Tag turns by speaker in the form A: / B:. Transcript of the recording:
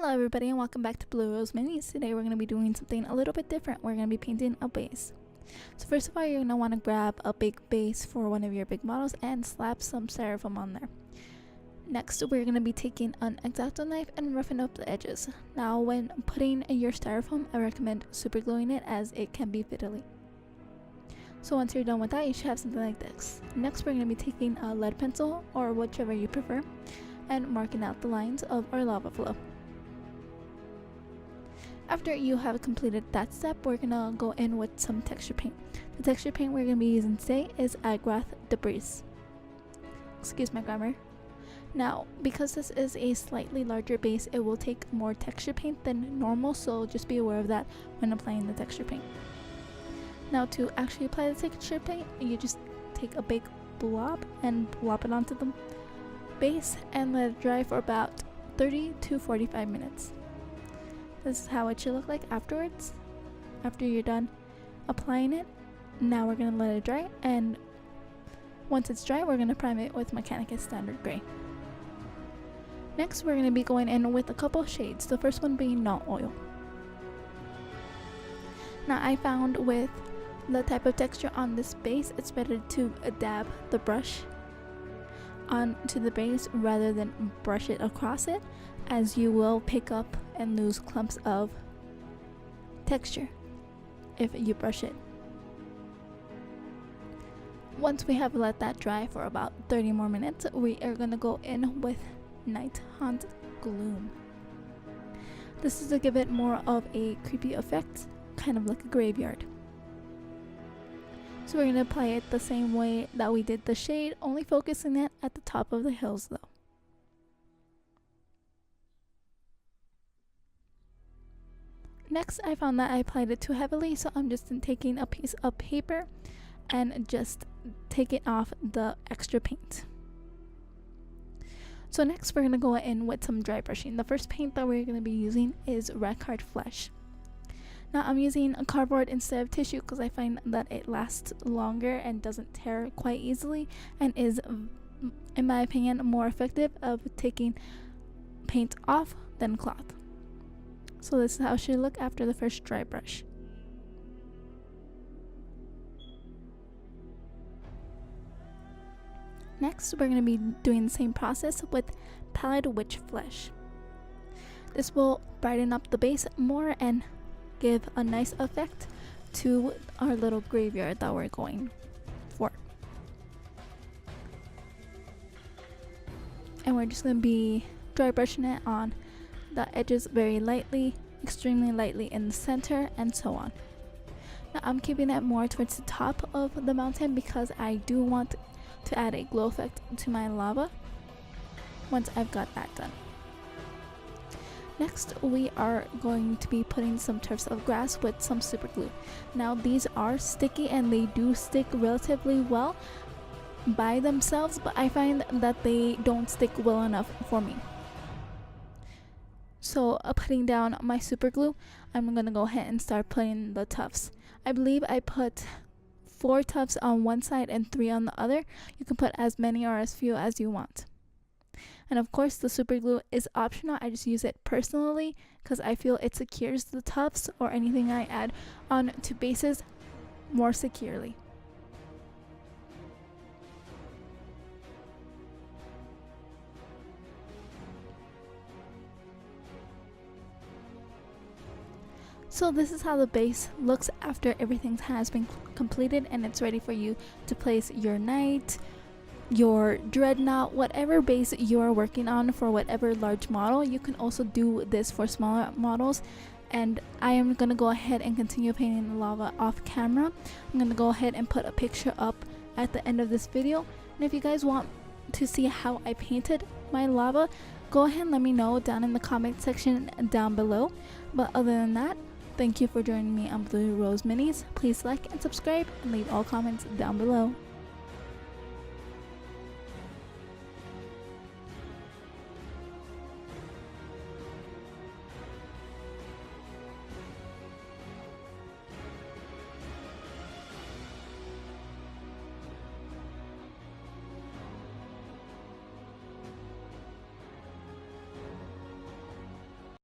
A: Hello everybody and welcome back to Blue Rose Minis. Today we're going to be doing something a little bit different. We're going to be painting a base. So first of all, you're going to want to grab a big base for one of your big models and slap some styrofoam on there. Next, we're going to be taking an X-Acto knife and roughing up the edges. Now when putting your styrofoam, I recommend super gluing it as it can be fiddly. So once you're done with that, you should have something like this. Next, we're going to be taking a lead pencil or whichever you prefer and marking out the lines of our lava flow. After you have completed that step, we're gonna go in with some texture paint. The texture paint we're gonna be using today is Astrogranite Debris. Excuse my grammar. Now, because this is a slightly larger base, it will take more texture paint than normal, so just be aware of that when applying the texture paint. Now, to actually apply the texture paint, you just take a big blob and blob it onto the base and let it dry for about 30 to 45 minutes. This is how it should look like afterwards, after you're done applying it. Now we're going to let it dry, and once it's dry, we're going to prime it with Mechanicus Standard Gray. Next, we're going to be going in with a couple shades, the first one being Nuln Oil. Now I found with the type of texture on this base, it's better to dab the brush onto the base rather than brush it across it, as you will pick up and lose clumps of texture if you brush it. Once we have let that dry for about 30 more minutes, we are going to go in with Nighthaunt Gloom. This is to give it more of a creepy effect, kind of like a graveyard. So we're going to apply it the same way that we did the shade, only focusing it at the top of the hills though. Next, I found that I applied it too heavily, so I'm just taking a piece of paper and just taking off the extra paint. So next, we're going to go in with some dry brushing. The first paint that we're going to be using is Rakarth Flesh. Now I'm using a cardboard instead of tissue because I find that it lasts longer and doesn't tear quite easily, and is, in my opinion, more effective of taking paint off than cloth. So this is how it should look after the first dry brush. Next, we're going to be doing the same process with Pallid Witch Flesh. This will brighten up the base more and give a nice effect to our little graveyard that we're going for. And we're just going to be dry brushing it on the edges very lightly, extremely lightly in the center, and so on. Now I'm keeping it more towards the top of the mountain because I do want to add a glow effect to my lava once I've got that done. Next, we are going to be putting some tufts of grass with some super glue. Now these are sticky and they do stick relatively well by themselves, but I find that they don't stick well enough for me. So putting down my super glue, I'm going to go ahead and start putting the tufts. I believe I put 4 tufts on one side and 3 on the other. You can put as many or as few as you want. And of course the super glue is optional. I just use it personally because I feel it secures the tufts or anything I add on to bases more securely. So this is how the base looks after everything has been completed and it's ready for you to place your knight, your dreadnought, whatever base you are working on for whatever large model. You can also do this for smaller models, and I am going to go ahead and continue painting the lava off camera. I'm going to go ahead and put a picture up at the end of this video, and if you guys want to see how I painted my lava, go ahead and let me know down in the comment section down below. But other than that, thank you for joining me on Blue Rose Minis. Please like and subscribe and leave all comments down below.